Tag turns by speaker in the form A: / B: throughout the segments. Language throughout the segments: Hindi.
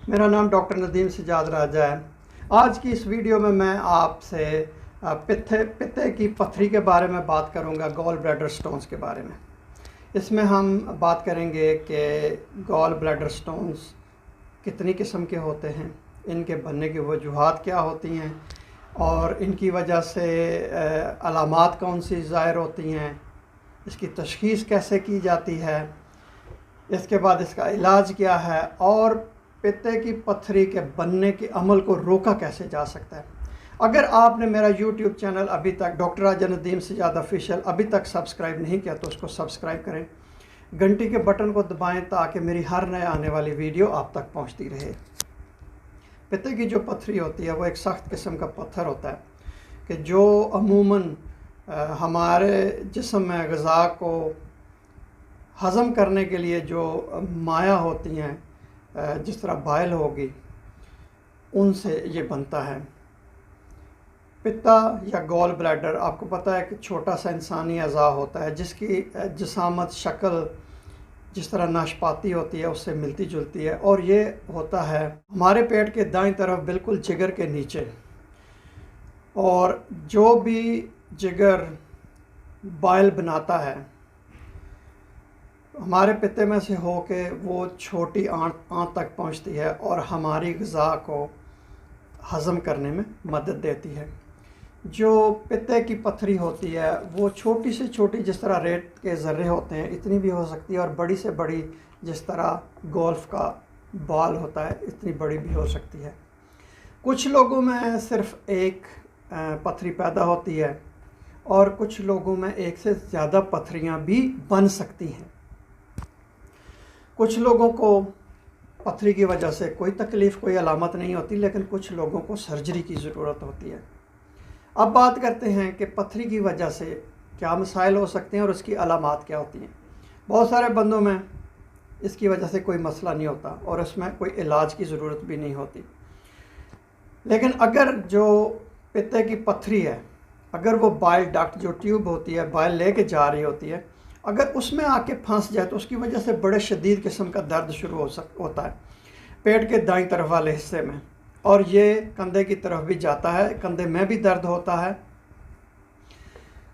A: मेरा नाम डॉक्टर नदीम सजाद राजा है। आज की इस वीडियो में मैं आपसे पित्ते की पथरी के बारे में बात करूंगा, गॉल ब्लैडर स्टोन्स के बारे में। इसमें हम बात करेंगे कि गॉल ब्लैडर स्टोन्स कितनी किस्म के होते हैं, इनके बनने की वजूहात क्या होती हैं और इनकी वजह से अलामात कौन सी ज़ाहिर होती हैं, इसकी तशख़ीस कैसे की जाती है, इसके बाद इसका इलाज क्या है और पित्ते की पथरी के बनने के अमल को रोका कैसे जा सकता है। अगर आपने मेरा YouTube चैनल अभी तक डॉक्टर राजा नदीम सजाद ऑफिशियल अभी तक सब्सक्राइब नहीं किया तो उसको सब्सक्राइब करें, घंटी के बटन को दबाएं ताकि मेरी हर नए आने वाली वीडियो आप तक पहुंचती रहे। पित्ते की जो पथरी होती है वो एक सख्त किस्म का पत्थर होता है कि जो अमूमन हमारे जिस्म में ग़िज़ा को हज़म करने के लिए जो माया होती हैं, जिस तरह बाइल होगी, उनसे ये बनता है। पित्ता या गॉल ब्लैडर आपको पता है कि छोटा सा इंसानी अज़ा होता है जिसकी जिसामत शक्ल जिस तरह नाशपाती होती है उससे मिलती जुलती है, और ये होता है हमारे पेट के दाईं तरफ बिल्कुल जिगर के नीचे। और जो भी जिगर बाइल बनाता है हमारे पित्ते में से होके वो छोटी आंत तक पहुंचती है और हमारी ग़िज़ा को हज़म करने में मदद देती है। जो पित्ते की पथरी होती है वो छोटी से छोटी, जिस तरह रेत के ज़र्रे होते हैं इतनी भी हो सकती है, और बड़ी से बड़ी जिस तरह गोल्फ़ का बॉल होता है इतनी बड़ी भी हो सकती है। कुछ लोगों में सिर्फ़ एक पथरी पैदा होती है और कुछ लोगों में एक से ज़्यादा पथरियाँ भी बन सकती हैं। कुछ लोगों को पथरी की वजह से कोई तकलीफ़, कोई अलामत नहीं होती, लेकिन कुछ लोगों को सर्जरी की ज़रूरत होती है। अब बात करते हैं कि पथरी की वजह से क्या मसाइल हो सकते हैं और उसकी अलामात क्या होती हैं। बहुत सारे बंदों में इसकी वजह से कोई मसला नहीं होता और इसमें कोई इलाज की ज़रूरत भी नहीं होती, लेकिन अगर जो पित्ते की पथरी है, अगर वो बाइल डक्ट जो ट्यूब होती है बाइल लेके जा रही होती है, अगर उसमें आके फंस जाए तो उसकी वजह से बड़े शदीद किस्म का दर्द शुरू होता है पेट के दाईं तरफ वाले हिस्से में, और ये कंधे की तरफ भी जाता है, कंधे में भी दर्द होता है।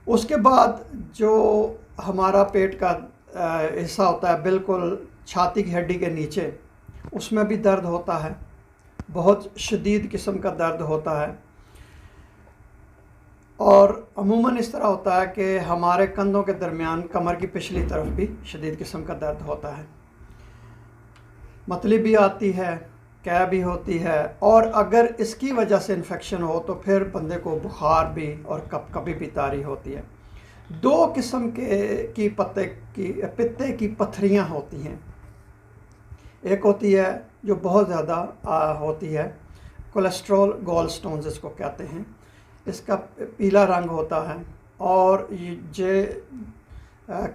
A: उसके बाद जो हमारा पेट का हिस्सा होता है बिल्कुल छाती की हड्डी के नीचे, उसमें भी दर्द होता है, बहुत शदीद किस्म का दर्द होता है। और अमूमन इस तरह होता है कि हमारे कंधों के दरमियान कमर की पिछली तरफ भी शदीद किस्म का दर्द होता है, मतली भी आती है, कै भी होती है, और अगर इसकी वजह से इन्फेक्शन हो तो फिर बंदे को बुखार भी और कभी भी तारी होती है। दो किस्म की पित्ते की पथरियाँ होती हैं। एक होती है जो बहुत ज़्यादा होती है, कोलेस्ट्रॉल गॉल स्टोन्स इसको कहते हैं, इसका पीला रंग होता है और ये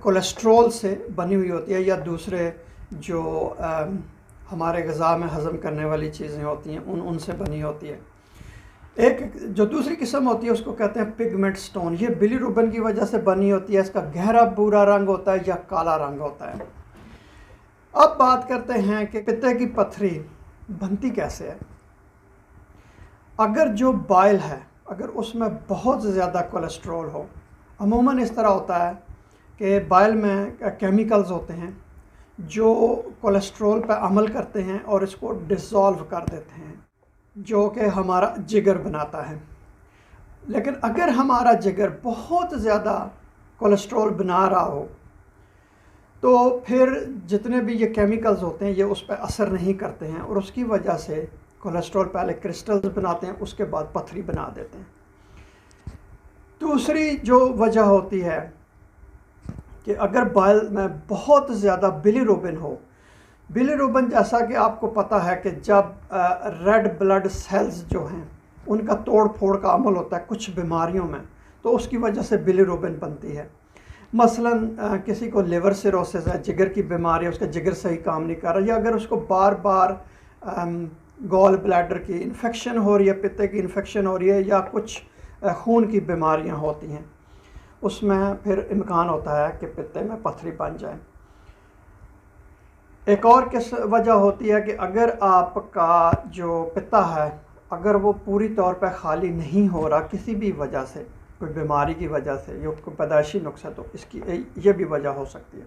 A: कोलेस्ट्रॉल से बनी हुई होती है या दूसरे जो हमारे ग़िज़ा में हज़म करने वाली चीज़ें होती हैं उनसे बनी होती है। एक जो दूसरी किस्म होती है उसको कहते हैं पिगमेंट स्टोन। ये बिलीरुबिन की वजह से बनी होती है, इसका गहरा भूरा रंग होता है या काला रंग होता है। अब बात करते हैं कि पित्ते की पथरी बनती कैसे है। अगर जो बाइल है अगर उसमें बहुत ज़्यादा कोलेस्ट्रॉल हो, अमूमन इस तरह होता है कि बाइल में केमिकल्स होते हैं जो कोलेस्ट्रॉल पर अमल करते हैं और इसको डिसॉल्व कर देते हैं, जो कि हमारा जिगर बनाता है। लेकिन अगर हमारा जिगर बहुत ज़्यादा कोलेस्ट्रॉल बना रहा हो तो फिर जितने भी ये केमिकल्स होते हैं ये उस पर असर नहीं करते हैं और उसकी वजह से कोलेस्ट्रॉल पहले क्रिस्टल्स बनाते हैं, उसके बाद पथरी बना देते हैं। दूसरी जो वजह होती है कि अगर बाइल में बहुत ज़्यादा बिलीरुबिन हो, बिलीरुबिन जैसा कि आपको पता है कि जब रेड ब्लड सेल्स जो हैं उनका तोड़ फोड़ का अमल होता है कुछ बीमारियों में, तो उसकी वजह से बिलीरुबिन बनती है। मसलन किसी को लिवर सिरोसिस है, जिगर की बीमारी है, उसका जिगर सही काम नहीं कर रहा, या अगर उसको बार बार गॉल ब्लैडर की इन्फेक्शन हो रही है, पित्ते की इन्फेक्शन हो रही है, या कुछ खून की बीमारियां होती हैं, उसमें फिर इम्कान होता है कि पित्ते में पथरी बन जाए। एक और किस वजह होती है कि अगर आपका जो पित्ता है अगर वो पूरी तौर पर खाली नहीं हो रहा किसी भी वजह से, कोई बीमारी की वजह से या कोई पैदाइशी नुक्स है, तो इसकी ये भी वजह हो सकती है।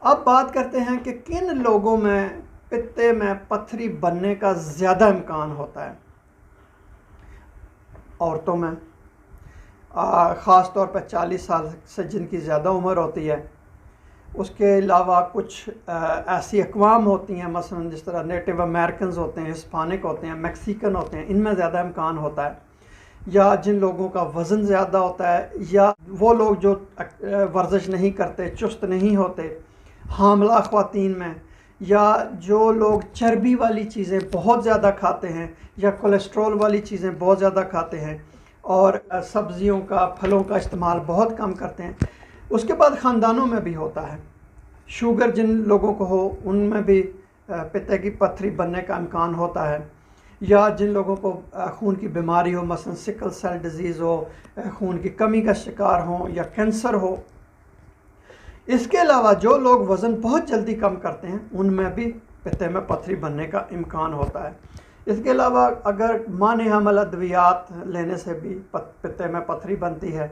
A: अब बात करते हैं कि किन लोगों में पित्ते में पत्थरी बनने का ज़्यादा इम्कान होता है। औरतों में, ख़ास तौर पर 40 साल से जिनकी ज़्यादा उम्र होती है। उसके अलावा कुछ ऐसी अक़वाम होती हैं, मसलन जिस तरह नेटिव अमेरिकन्स होते हैं, हिस्पानिक होते हैं, मैक्सिकन होते हैं, इनमें ज़्यादा इम्कान होता है। या जिन लोगों का वज़न ज़्यादा होता है, या वो लोग जो वर्जिश नहीं करते, चुस्त नहीं होते, हामला ख़वातीन में, या जो लोग चर्बी वाली चीज़ें बहुत ज़्यादा खाते हैं या कोलेस्ट्रॉल वाली चीज़ें बहुत ज़्यादा खाते हैं और सब्ज़ियों का, फलों का इस्तेमाल बहुत कम करते हैं। उसके बाद ख़ानदानों में भी होता है। शुगर जिन लोगों को हो उनमें भी पित्ते की पत्थरी बनने का इम्कान होता है। या जिन लोगों को खून की बीमारी हो, मसलन सिकल सेल डिज़ीज़ हो, खून की कमी का शिकार हो या कैंसर हो। इसके अलावा जो लोग वज़न बहुत जल्दी कम करते हैं उनमें भी पित्ते में पत्थरी बनने का इम्कान होता है। इसके अलावा अगर माने हमल अद्वियात लेने से भी पित्ते में पत्थरी बनती है,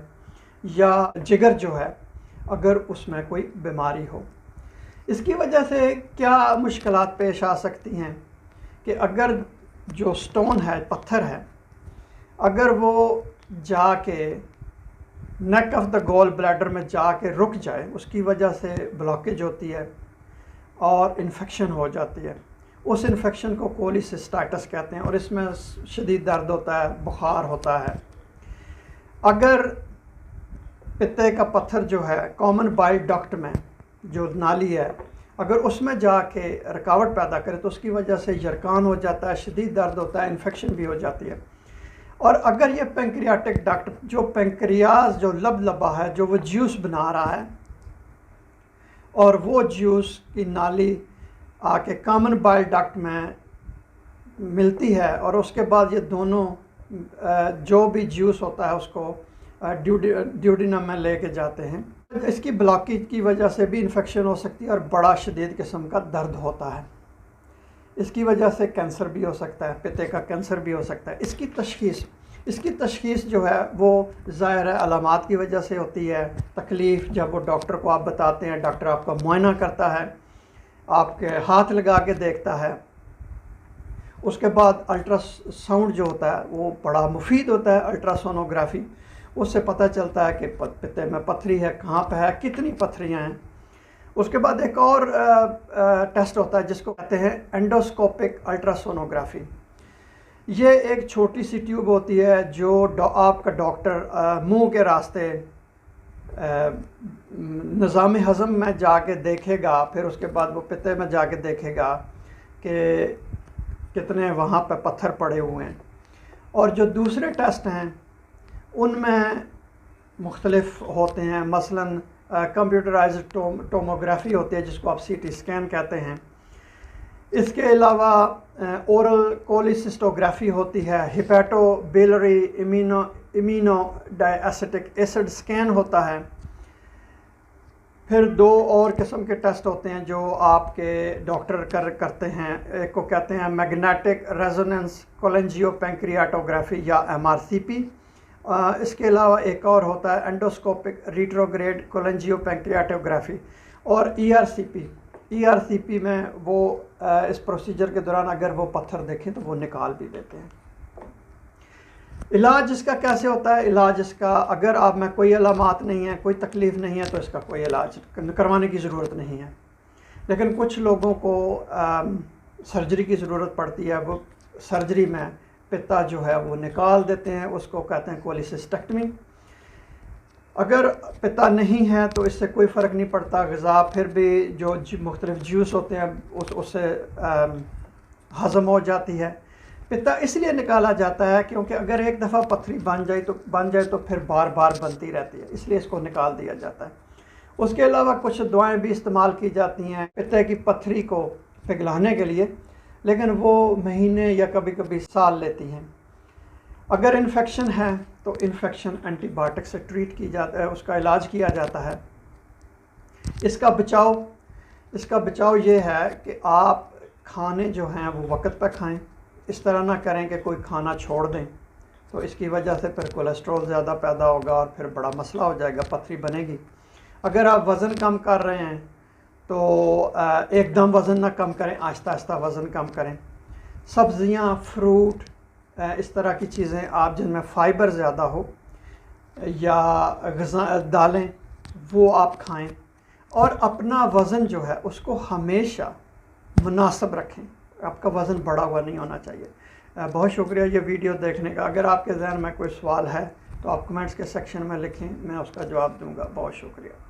A: या जिगर जो है अगर उसमें कोई बीमारी हो। इसकी वजह से क्या मुश्किलात पेश आ सकती हैं कि अगर जो स्टोन है, पत्थर है, अगर वो जाके neck of the gall bladder में जाके रुक जाए, उसकी वजह से ब्लॉकेज होती है और इन्फेक्शन हो जाती है। उस इन्फेक्शन को कोलिसिस्टाइटिस कहते हैं और इसमें शदीद दर्द होता है, बुखार होता है। अगर पित्ते का पत्थर जो है कॉमन बाइल डक्ट में जो नाली है, अगर उसमें जाके रुकावट पैदा करे तो उसकी वजह से यरकान हो जाता है, शदीद दर्द होता है, इन्फेक्शन भी हो जाती है। और अगर ये पेंक्रियाटिक डक्ट, जो पेंक्रियाज जो लबा है, जो वो जूस बना रहा है और वो जूस की नाली आके कॉमन बाइल डक्ट में मिलती है और उसके बाद ये दोनों जो भी जूस होता है उसको ड्यूडिनम में लेके जाते हैं। इसकी ब्लॉकेज की वजह से भी इन्फेक्शन हो सकती है और बड़ा शदीद किस्म का दर्द होता है। इसकी वजह से कैंसर भी हो सकता है, पित्ते का कैंसर भी हो सकता है। इसकी तशख़ीस जो है वो ज़ाहिर है अलामात की वजह से होती है। तकलीफ़ जब वो डॉक्टर को आप बताते हैं, डॉक्टर आपका मुआयना करता है, आपके हाथ लगा के देखता है। उसके बाद अल्ट्रासाउंड जो होता है वो बड़ा मुफीद होता है, अल्ट्रासोनोग्राफी। उससे पता चलता है कि पित्ते में पत्थरी है, कहाँ पे है, कितनी पत्थरियाँ हैं। उसके बाद एक और टेस्ट होता है जिसको कहते हैं एंडोस्कोपिक अल्ट्रासोनोग्राफी। ये एक छोटी सी ट्यूब होती है जो आपका डॉक्टर मुंह के रास्ते निज़ाम हज़म में जाके देखेगा, फिर उसके बाद वो पित्ते में जाके देखेगा कि कितने वहाँ पे पत्थर पड़े हुए हैं। और जो दूसरे टेस्ट हैं उनमें मुख्तलिफ होते हैं, मसलन कंप्यूटराइज्ड टोमोग्राफी होती है जिसको आप सीटी स्कैन कहते हैं। इसके अलावा ओरल कोलिसिस्टोग्राफी होती है, hepato biliary immuno diacetic acid scan होता है। फिर दो और किस्म के टेस्ट होते हैं जो आपके डॉक्टर करते हैं। एक को कहते हैं मैग्नेटिक रेजोनेंस कोलेंजियोपेंक्रियाटोग्राफी या MRCP। इसके अलावा एक और होता है एंडोस्कोपिक रिट्रोग्रेड कोलेंजियोपेंक्रियाटोग्राफी और ERCP में वो इस प्रोसीजर के दौरान अगर वो पत्थर देखें तो वो निकाल भी देते हैं। इलाज इसका कैसे होता है? इलाज इसका, अगर आप में कोई अलामात नहीं है, कोई तकलीफ़ नहीं है, तो इसका कोई इलाज करवाने की ज़रूरत नहीं है। लेकिन कुछ लोगों को सर्जरी की ज़रूरत पड़ती है। वो सर्जरी में पित्ता जो है वो निकाल देते हैं, उसको कहते हैं कोलिसिस्टेक्टमी। अगर पित्ता नहीं है तो इससे कोई फ़र्क नहीं पड़ता, ग़िज़ा फिर भी जो मुख्तलिफ जूस होते हैं उससे हज़म हो जाती है। पित्ता इसलिए निकाला जाता है क्योंकि अगर एक दफ़ा पत्थरी बन जाए तो फिर बार बार बनती रहती है, इसलिए इसको निकाल दिया जाता है। उसके अलावा कुछ दवाएं भी इस्तेमाल की जाती हैं पित्ते की पत्थरी को पिघलाने के लिए, लेकिन वो महीने या कभी कभी साल लेती हैं। अगर इन्फेक्शन है तो इन्फेक्शन एंटीबायोटिक से ट्रीट की जाता है, उसका इलाज किया जाता है। इसका बचाव इसका बचाव ये है कि आप खाने जो हैं वो वक्त पर खाएं। इस तरह ना करें कि कोई खाना छोड़ दें, तो इसकी वजह से फिर कोलेस्ट्रॉल ज़्यादा पैदा होगा और फिर बड़ा मसला हो जाएगा, पथरी बनेगी। अगर आप वज़न कम कर रहे हैं तो एकदम वज़न ना कम करें, आहिस्ता आहिस्ता वज़न कम करें। सब्ज़ियाँ, फ्रूट, इस तरह की चीज़ें आप जिनमें फ़ाइबर ज़्यादा हो, या ग़िज़ा दालें, वो आप खाएं। और अपना वज़न जो है उसको हमेशा मुनासिब रखें, आपका वज़न बढ़ा हुआ नहीं होना चाहिए। बहुत शुक्रिया ये वीडियो देखने का। अगर आपके ज़हन में कोई सवाल है तो आप कमेंट्स के सेक्शन में लिखें, मैं उसका जवाब दूंगा। बहुत शुक्रिया।